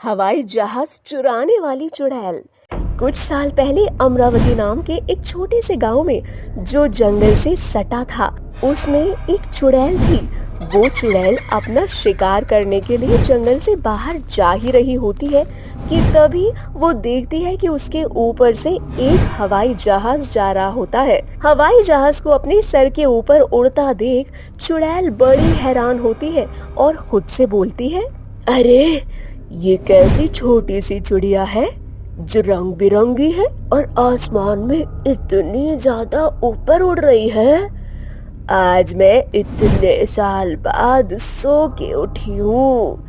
हवाई जहाज चुराने वाली चुड़ैल। कुछ साल पहले अमरावती नाम के एक छोटे से गांव में, जो जंगल से सटा था, उसमें एक चुड़ैल थी। वो चुड़ैल अपना शिकार करने के लिए जंगल से बाहर जा ही रही होती है कि तभी वो देखती है कि उसके ऊपर से एक हवाई जहाज जा रहा होता है। हवाई जहाज को अपने सर के ऊपर उड़ता देख चुड़ैल बड़ी हैरान होती है और खुद से बोलती है, अरे ये कैसी छोटी सी चिड़िया है जो रंग बिरंगी है और आसमान में इतनी ज्यादा ऊपर उड़ रही है। आज मैं इतने साल बाद सो के उठी हूँ।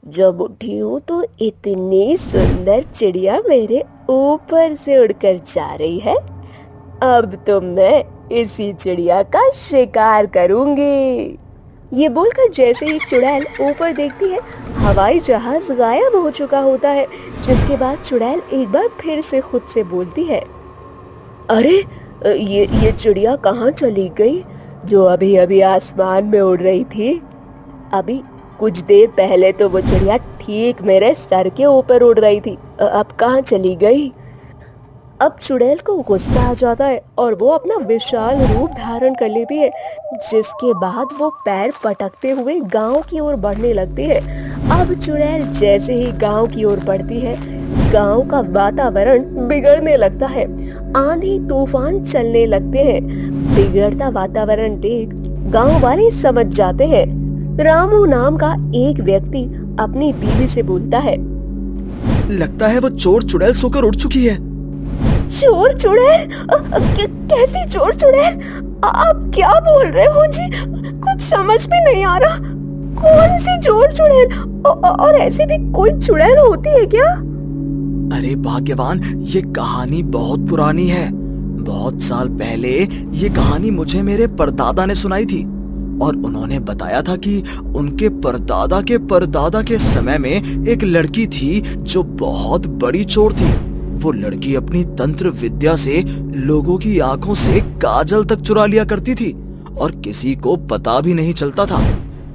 जब उठी हूँ तो इतनी सुंदर चिड़िया मेरे ऊपर से उड़कर जा रही है। अब तो मैं इसी चिड़िया का शिकार करूंगी। ये बोलकर जैसे ही चुड़ैल ऊपर देखती है, हवाई जहाज गायब हो चुका होता है। जिसके बाद चुड़ैल एक बार फिर से खुद से बोलती है, अरे ये चिड़िया कहाँ चली गई जो अभी अभी आसमान में उड़ रही थी। अभी कुछ देर पहले तो वो चिड़िया ठीक मेरे सर के ऊपर उड़ रही थी, अब कहाँ चली गई। अब चुड़ैल को गुस्सा आ जाता है और वो अपना विशाल रूप धारण कर लेती है। जिसके बाद वो पैर पटकते हुए गांव की ओर बढ़ने लगती है। अब चुड़ैल जैसे ही गांव की ओर बढ़ती है, गांव का वातावरण बिगड़ने लगता है। आंधी तूफान चलने लगते हैं। बिगड़ता वातावरण देख गांव वाले समझ जाते हैं। रामू नाम का एक व्यक्ति अपनी बीवी से बोलता है, लगता है वो चोर चुड़ैल सोकर उड़ चुकी है। चोर चुड़ैल? कैसी चोर चुड़ैल? आप क्या बोल रहे हो जी? कुछ समझ में नहीं आ रहा। कौन सी चोर चुड़ैल? और ऐसी भी कोई चुड़ैल होती है क्या? अरे भाग्यवान, ये कहानी बहुत पुरानी है। बहुत साल पहले ये कहानी मुझे मेरे परदादा ने सुनाई थी और उन्होंने बताया था कि उनके परदादा के समय में एक लड़की थी जो बहुत बड़ी चोर थी। वो लड़की अपनी तंत्र विद्या से लोगों की आंखों से काजल तक चुरा लिया करती थी और किसी को पता भी नहीं चलता था।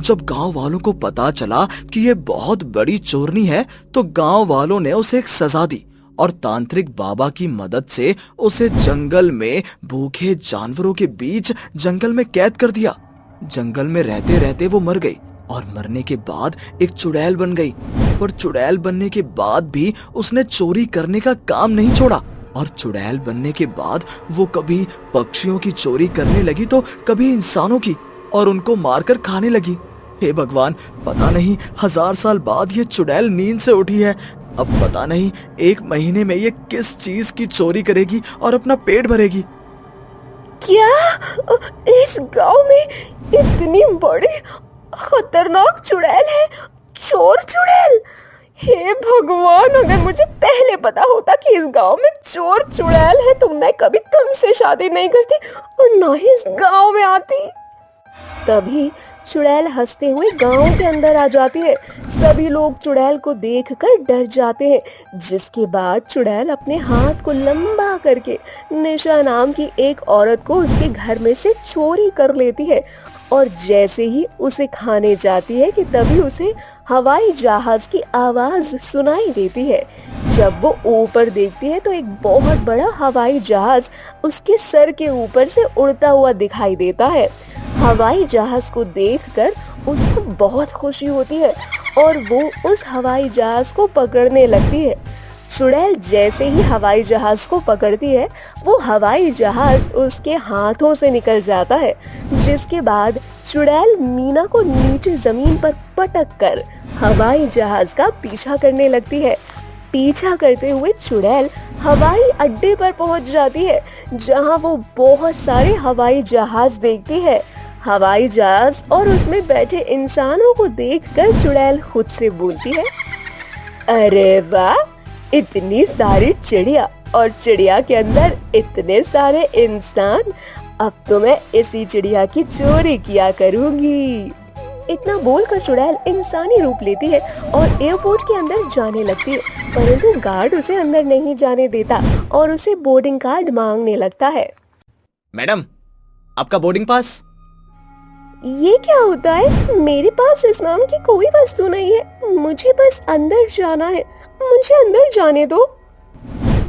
जब गांव वालों को पता चला कि ये बहुत बड़ी चोरनी है तो गांव वालों ने उसे एक सजा दी और तांत्रिक बाबा की मदद से उसे जंगल में भूखे जानवरों के बीच जंगल में कैद कर दिया। जंगल में रहते रहते वो मर गई और मरने के बाद एक चुड़ैल बन गई। और चुड़ैल बनने के बाद भी उसने चोरी करने का काम नहीं छोड़ा। और चुड़ैल बनने के बाद वो कभी पक्षियों की चोरी करने लगी तो कभी इंसानों की, और उनको मारकर खाने लगी। हे भगवान, पता नहीं 1000 साल बाद ये चुड़ैल नींद से उठी है। अब पता नहीं 1 महीने में ये किस चीज की चोरी करेगी और अपना पेट भरेगी। क्या इस गांव में इतनी बड़ी खतरनाक चुड़ैल है? चोर चुड़ैल? हे भगवान, अगर मुझे पहले पता होता कि इस गांव में चोर चुड़ैल है तो मैं कभी तुमसे शादी नहीं करती और ना ही इस गांव में आती। तभी चुड़ैल हंसते हुए गांव के अंदर आ जाती है। सभी लोग चुड़ैल को देखकर डर जाते हैं। जिसके बाद चुड़ैल अपने हाथ को लंबा करके निशा नाम की एक औरत को उसके घर में से चोरी कर लेती है और जैसे ही उसे खाने जाती है कि तभी उसे हवाई जहाज की आवाज सुनाई देती है। जब वो ऊपर देखती है तो एक बहुत बड़ा हवाई जहाज उसके सर के ऊपर से उड़ता हुआ दिखाई देता है। हवाई जहाज को देखकर उसको बहुत खुशी होती है और वो उस हवाई जहाज को पकड़ने लगती है। चुड़ैल जैसे ही हवाई जहाज को पकड़ती है, वो हवाई जहाज उसके हाथों से निकल जाता है। जिसके बाद चुड़ैल मीना को नीचे जमीन पर पटक कर हवाई जहाज का पीछा करने लगती है। पीछा करते हुए चुड़ैल हवाई अड्डे पर पहुंच जाती है, जहां वो बहुत सारे हवाई जहाज देखती है। हवाई जहाज और उसमें बैठे इंसानों को देखकर चुड़ैल खुद से बोलती है, अरे वाह, इतनी सारी चिड़िया और चिड़िया के अंदर इतने सारे इंसान। अब तो मैं इसी चिड़िया की चोरी किया करूंगी। इतना बोलकर चुड़ैल इंसानी रूप लेती है और एयरपोर्ट के अंदर जाने लगती है, परंतु गार्ड उसे अंदर नहीं जाने देता और उसे बोर्डिंग कार्ड मांगने लगता है। मैडम, आपका बोर्डिंग पास। ये क्या होता है? मेरे पास इस नाम की कोई वस्तु नहीं है, मुझे बस अंदर जाना है, मुझे अंदर जाने दो।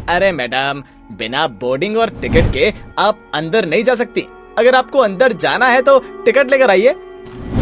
अरे मैडम, बिना बोर्डिंग और टिकट के आप अंदर नहीं जा सकती। अगर आपको अंदर जाना है तो टिकट लेकर आइए।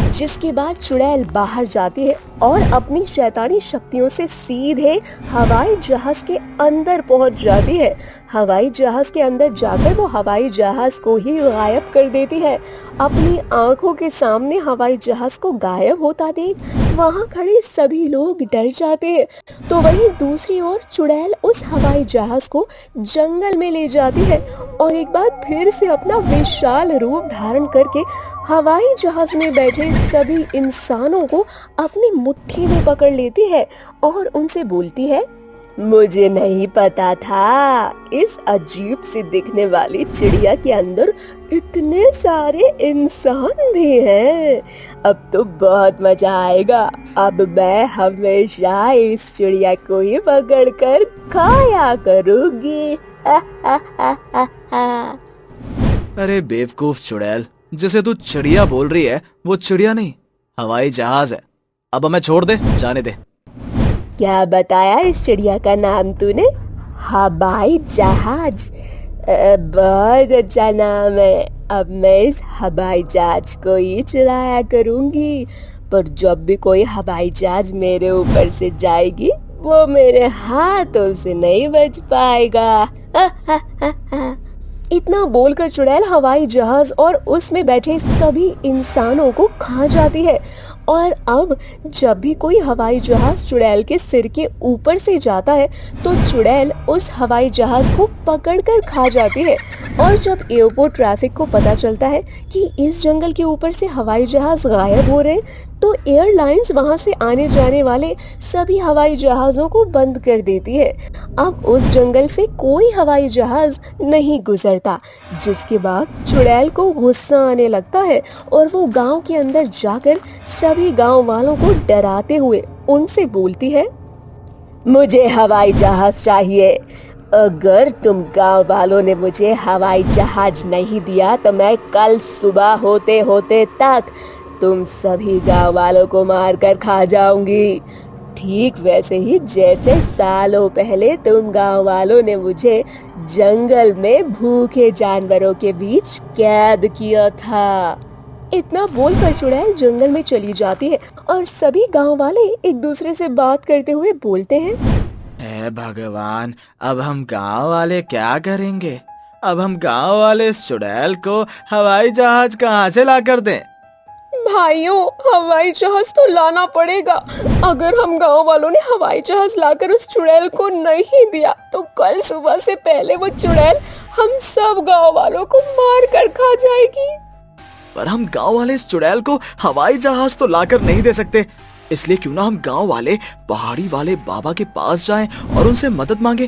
जिसके बाद चुड़ैल बाहर जाती है और अपनी शैतानी शक्तियों से सीधे हवाई जहाज के अंदर पहुंच जाती है। हवाई जहाज के अंदर जाकर वो हवाई जहाज को ही गायब कर देती है। अपनी आंखों के सामने हवाई जहाज को गायब होता देख वहां खड़े सभी लोग डर जाते हैं। तो वहीं दूसरी ओर चुड़ैल उस हवाई जहाज को जंगल में ले जाती है और एक बार फिर से अपना विशाल रूप धारण करके हवाई जहाज में बैठे सभी इंसानों को अपनी मुट्ठी में पकड़ लेती है और उनसे बोलती है, मुझे नहीं पता था इस अजीब सी दिखने वाली चिड़िया के अंदर इतने सारे इंसान भी हैं। अब तो बहुत मजा आएगा। अब मैं हमेशा इस चिड़िया को ही पकड़कर खाया करूंगी। अरे बेवकूफ चुड़ैल, जिसे तू चिड़िया बोल रही है वो चिड़िया नहीं, हवाई जहाज है। अब हमें छोड़ दे, जाने दे। क्या बताया इस चिड़िया का नाम तूने? हवाई जहाज। बहुत अच्छा नाम है। अब मैं इस हवाई जहाज को ही चलाया करूंगी, पर जब भी कोई हवाई जहाज मेरे ऊपर से जाएगी वो मेरे हाथों से नहीं बच पाएगा। इतना बोलकर चुड़ैल हवाई जहाज और उसमें बैठे सभी इंसानों को खा जाती है। और अब जब भी कोई हवाई जहाज चुड़ैल के सिर के ऊपर से जाता है तो चुड़ैल उस हवाई जहाज को पकड़कर खा जाती है। और जब एयरपोर्ट ट्रैफिक को पता चलता है कि इस जंगल के ऊपर से हवाई जहाज गायब हो रहे हैं तो एयरलाइंस वहां से आने जाने वाले सभी हवाई जहाजों को बंद कर देती है। अब उस जंगल से कोई हवाई जहाज नहीं गुजरता, जिसके बाद चुड़ैल को गुस्सा आने लगता है और वो गांव के अंदर जाकर सभी गांव वालों को डराते हुए उनसे बोलती है, मुझे हवाई जहाज चाहिए। अगर तुम गांव वालों ने मुझे हवाई जहाज नहीं दिया तो मैं कल सुबह होते होते तक तुम सभी गांव वालों को मारकर खा जाऊंगी। ठीक वैसे ही जैसे सालों पहले तुम गांव वालों ने मुझे जंगल में भूखे जानवरों के बीच कैद किया था। इतना बोलकर चुड़ैल जंगल में चली जाती है और सभी गांव वाले एक दूसरे से बात करते हुए बोलते हैं, हे भगवान, अब हम गांव वाले क्या करेंगे? अब हम गांव वाले इस चुड़ैल को हवाई जहाज कहाँ से ला कर दें? भाइयों, हवाई जहाज तो लाना पड़ेगा। अगर हम गांव वालों ने हवाई जहाज लाकर उस चुड़ैल को नहीं दिया तो कल सुबह से पहले वो चुड़ैल हम सब गांव वालों को मार कर खा जाएगी। पर हम गांव वाले इस चुड़ैल को हवाई जहाज तो लाकर नहीं दे सकते, इसलिए क्यों ना हम गांव वाले पहाड़ी वाले बाबा के पास जाएं और उनसे मदद मांगे,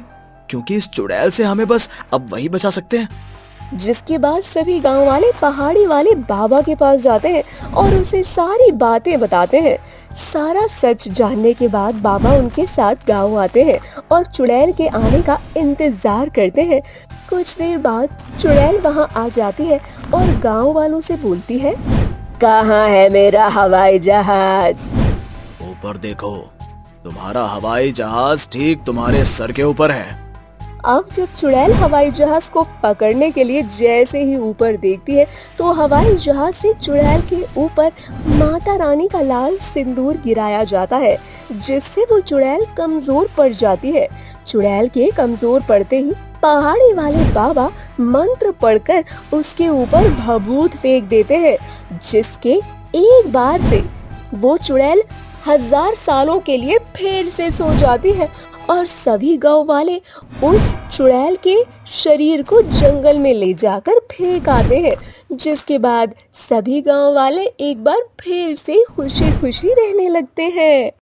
क्योंकि इस चुड़ैल से हमें बस अब वही बचा सकते हैं। जिसके बाद सभी गांव वाले पहाड़ी वाले बाबा के पास जाते हैं और उसे सारी बातें बताते हैं। सारा सच जानने के बाद बाबा उनके साथ गांव आते हैं और चुड़ैल के आने का इंतजार करते हैं। कुछ देर बाद चुड़ैल वहां आ जाती है और गांव वालों से बोलती है, कहाँ है मेरा हवाई जहाज? ऊपर देखो, तुम्हारा हवाई जहाज ठीक तुम्हारे सर के ऊपर है। अब जब चुड़ैल हवाई जहाज को पकड़ने के लिए जैसे ही ऊपर देखती है तो हवाई जहाज से चुड़ैल के ऊपर माता रानी का लाल सिंदूर गिराया जाता है, जिससे वो चुड़ैल कमजोर पड़ जाती है। चुड़ैल के कमजोर पड़ते ही पहाड़ी वाले बाबा मंत्र पढ़कर उसके ऊपर भभूत फेंक देते हैं, जिसके एक बार से वो चुड़ैल 1000 सालों के लिए फिर से सो जाती है और सभी गांव वाले उस चुड़ैल के शरीर को जंगल में ले जाकर फेंक आते हैं। जिसके बाद सभी गांव वाले एक बार फिर से खुशी खुशी रहने लगते हैं।